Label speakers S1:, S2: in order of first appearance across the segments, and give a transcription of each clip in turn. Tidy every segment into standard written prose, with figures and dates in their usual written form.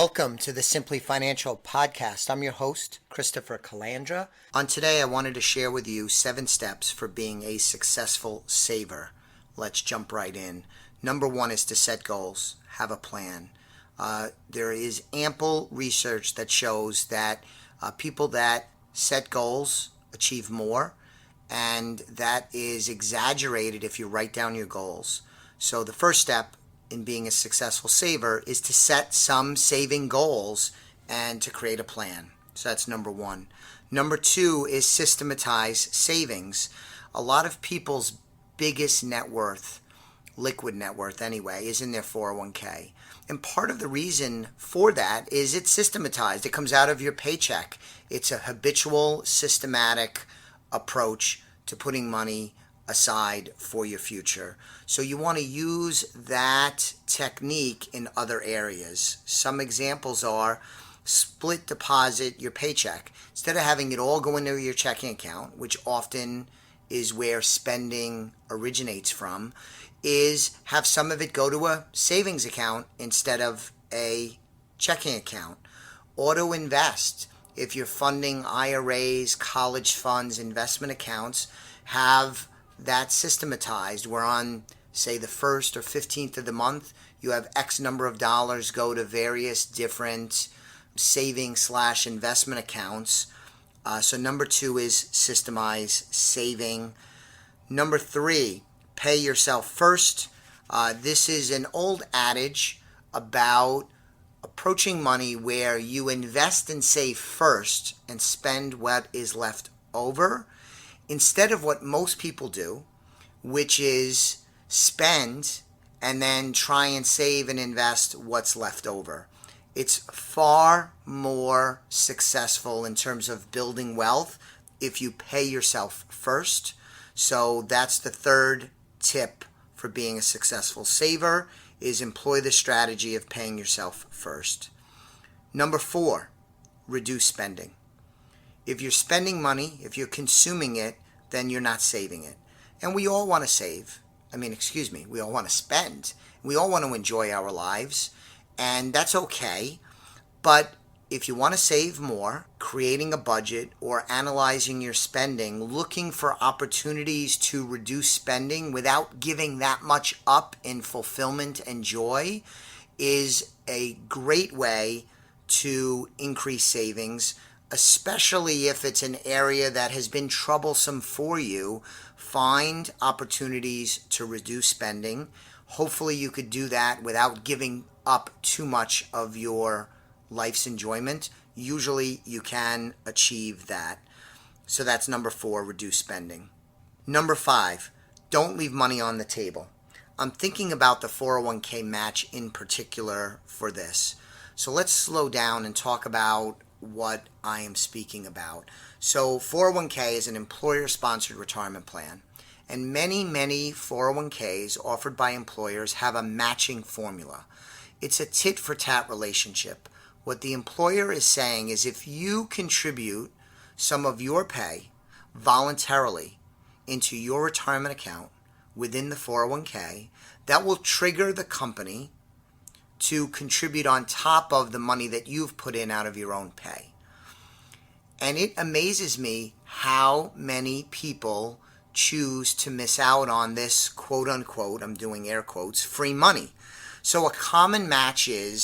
S1: Welcome to the Simply Financial podcast. I'm your host, Christopher Calandra. On today, I wanted to share with you 7 steps for being a successful saver. Let's jump right in. Number 1 is to set goals, have a plan. There is ample research that shows that people that set goals achieve more, and that is exaggerated if you write down your goals. So the first step in being a successful saver is to set some saving goals and to create a plan. So that's number 1. Number 2 is systematize savings. A lot of people's biggest net worth, liquid net worth anyway, is in their 401k. And part of the reason for that is it's systematized. It comes out of your paycheck. It's a habitual, systematic approach to putting money aside for your future. So you want to use that technique in other areas. Some examples are split deposit your paycheck. Instead of having it all go into your checking account, which often is where spending originates from, is have some of it go to a savings account instead of a checking account. Auto invest. If you're funding IRAs, college funds, investment accounts, have that systematized where on, say, the 1st or 15th of the month, you have X number of dollars go to various different saving/investment accounts. So number 2 is systemize saving. Number 3, pay yourself first. This is an old adage about approaching money where you invest and save first and spend what is left over, instead of what most people do, which is spend and then try and save and invest what's left over. It's far more successful in terms of building wealth if you pay yourself first. So that's the 3rd tip for being a successful saver, is employ the strategy of paying yourself first. Number 4, reduce spending. If you're spending money, if you're consuming it, then you're not saving it. And we all want to save. We all want to spend. We all want to enjoy our lives, and that's okay. But if you want to save more, creating a budget or analyzing your spending, looking for opportunities to reduce spending without giving that much up in fulfillment and joy is a great way to increase savings, especially if it's an area that has been troublesome for you. Find opportunities to reduce spending. Hopefully you could do that without giving up too much of your life's enjoyment. Usually you can achieve that. So that's number 4, reduce spending. Number 5, don't leave money on the table. I'm thinking about the 401k match in particular for this. So let's slow down and talk about what I am speaking about. So 401k is an employer-sponsored retirement plan, and many 401ks offered by employers have a matching formula. It's a tit-for-tat relationship. What the employer is saying is if you contribute some of your pay voluntarily into your retirement account within the 401k, that will trigger the company to contribute on top of the money that you've put in out of your own pay. And it amazes me how many people choose to miss out on this quote unquote, I'm doing air quotes, free money. So a common matching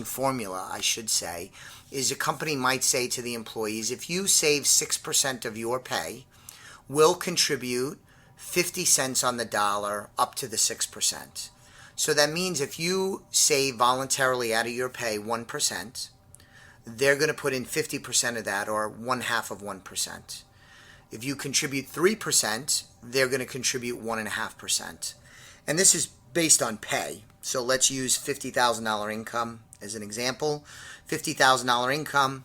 S1: formula, I should say, is a company might say to the employees, if you save 6% of your pay, we'll contribute 50 cents on the dollar up to the 6%. So that means if you save voluntarily out of your pay 1%, they're going to put in 50% of that, or 1/2 of 1%. If you contribute 3%, they're going to contribute 1.5%. And this is based on pay. So let's use $50,000 income as an example. $50,000 income,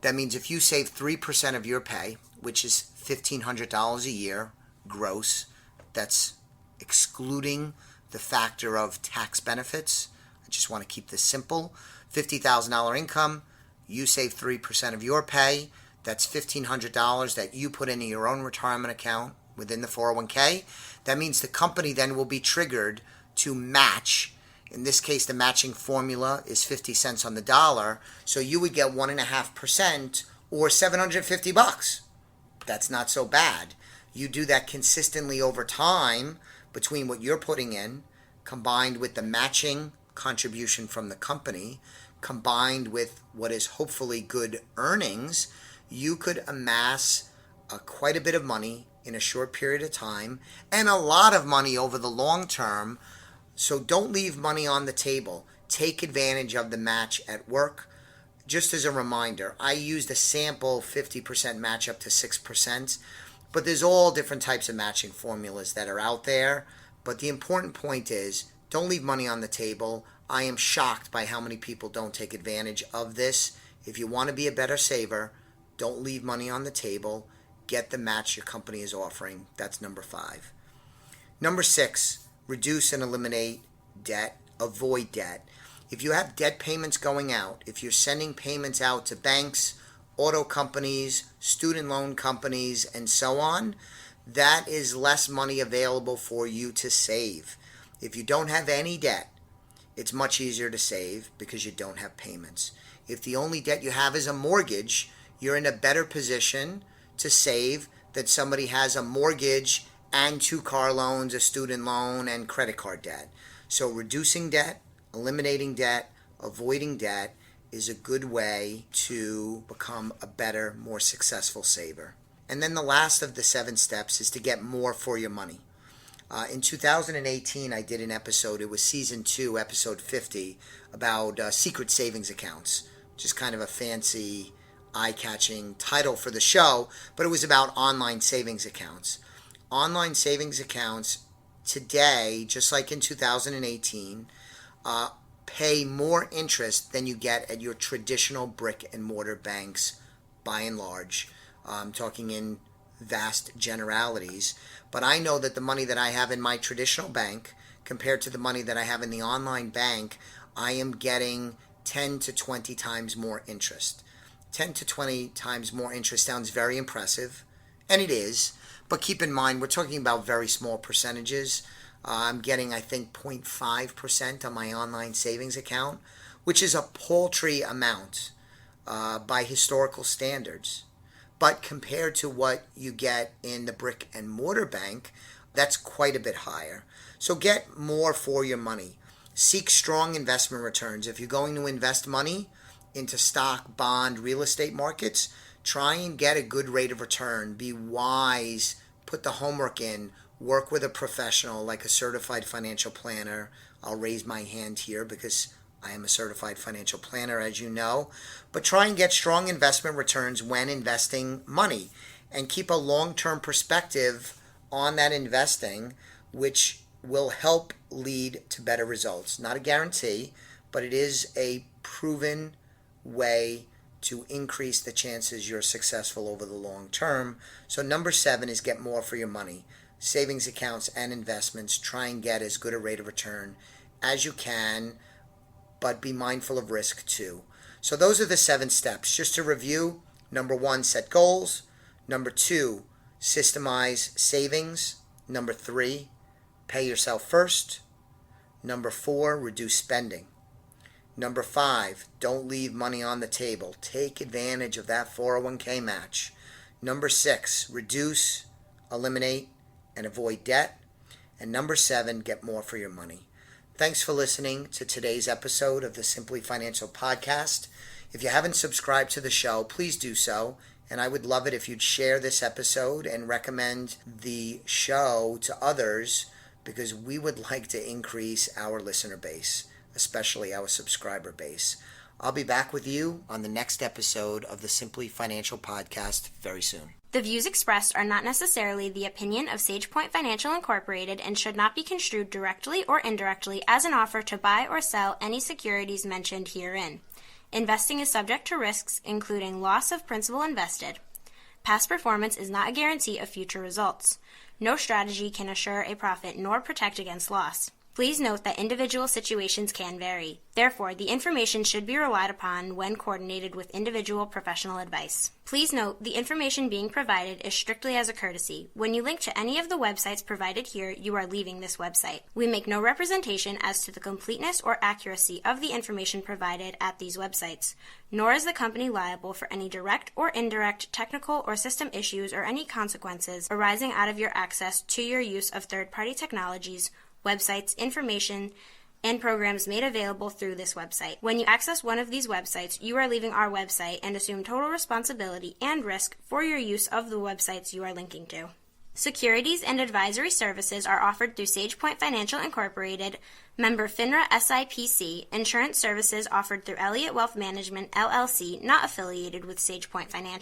S1: that means if you save 3% of your pay, which is $1,500 a year gross, that's excluding the factor of tax benefits. I just want to keep this simple. $50,000 income, you save 3% of your pay, that's $1,500 that you put into your own retirement account within the 401k. That means the company then will be triggered to match In this case, the matching formula is 50 cents on the dollar, so you would get 1.5% or $750. That's not so bad. You do that consistently over time between what you're putting in, combined with the matching contribution from the company, combined with what is hopefully good earnings, you could amass quite a bit of money in a short period of time and a lot of money over the long term. So don't leave money on the table. Take advantage of the match at work. Just as a reminder, I used a sample 50% match up to 6%, but there's all different types of matching formulas that are out there. But the important point is, don't leave money on the table. I am shocked by how many people don't take advantage of this. If you want to be a better saver, don't leave money on the table. Get the match your company is offering. That's number 5. Number 6, reduce and eliminate debt. Avoid debt. If you have debt payments going out, if you're sending payments out to banks, auto companies, student loan companies, and so on, that is less money available for you to save. If you don't have any debt, it's much easier to save because you don't have payments. If the only debt you have is a mortgage, you're in a better position to save than somebody has a mortgage and 2 car loans, a student loan, and credit card debt. So reducing debt, eliminating debt, avoiding debt is a good way to become a better, more successful saver. And then the last of the 7 steps is to get more for your money. In 2018, I did an episode, it was season 2, episode 50, about secret savings accounts, which is kind of a fancy, eye-catching title for the show, but it was about online savings accounts. Online savings accounts today, just like in 2018, pay more interest than you get at your traditional brick and mortar banks by and large. I'm talking in vast generalities, but I know that the money that I have in my traditional bank compared to the money that I have in the online bank, I am getting 10 to 20 times more interest. 10 to 20 times more interest sounds very impressive, and it is, but keep in mind we're talking about very small percentages. I'm getting, I think, 0.5% on my online savings account, which is a paltry amount by historical standards. But compared to what you get in the brick and mortar bank, that's quite a bit higher. So get more for your money. Seek strong investment returns. If you're going to invest money into stock, bond, real estate markets, try and get a good rate of return. Be wise. Put the homework in. Work with a professional like a certified financial planner. I'll raise my hand here because I am a certified financial planner, as you know. But try and get strong investment returns when investing money and keep a long-term perspective on that investing, which will help lead to better results. Not a guarantee, but it is a proven way to increase the chances you're successful over the long term. So number 7 is get more for your money. Savings accounts and investments, try and get as good a rate of return as you can, but be mindful of risk too. So those are the 7 steps. Just to review, number 1, set goals. Number 2, systemize savings. Number 3, pay yourself first. Number 4, reduce spending. Number 5, don't leave money on the table. Take advantage of that 401k match. Number 6, reduce, eliminate, and avoid debt. And number 7, get more for your money. Thanks for listening to today's episode of the Simply Financial Podcast. If you haven't subscribed to the show, please do so. And I would love it if you'd share this episode and recommend the show to others, because we would like to increase our listener base, especially our subscriber base. I'll be back with you on the next episode of the Simply Financial Podcast very soon.
S2: The views expressed are not necessarily the opinion of SagePoint Financial Incorporated and should not be construed directly or indirectly as an offer to buy or sell any securities mentioned herein. Investing is subject to risks, including loss of principal invested. Past performance is not a guarantee of future results. No strategy can assure a profit nor protect against loss. Please note that individual situations can vary. Therefore, the information should be relied upon when coordinated with individual professional advice. Please note, the information being provided is strictly as a courtesy. When you link to any of the websites provided here, you are leaving this website. We make no representation as to the completeness or accuracy of the information provided at these websites, nor is the company liable for any direct or indirect technical or system issues or any consequences arising out of your access to your use of third-party technologies, websites, information, and programs made available through this website. When you access one of these websites, you are leaving our website and assume total responsibility and risk for your use of the websites you are linking to. Securities and advisory services are offered through SagePoint Financial Incorporated, member FINRA SIPC. Insurance services offered through Elliott Wealth Management, LLC, not affiliated with SagePoint Financial.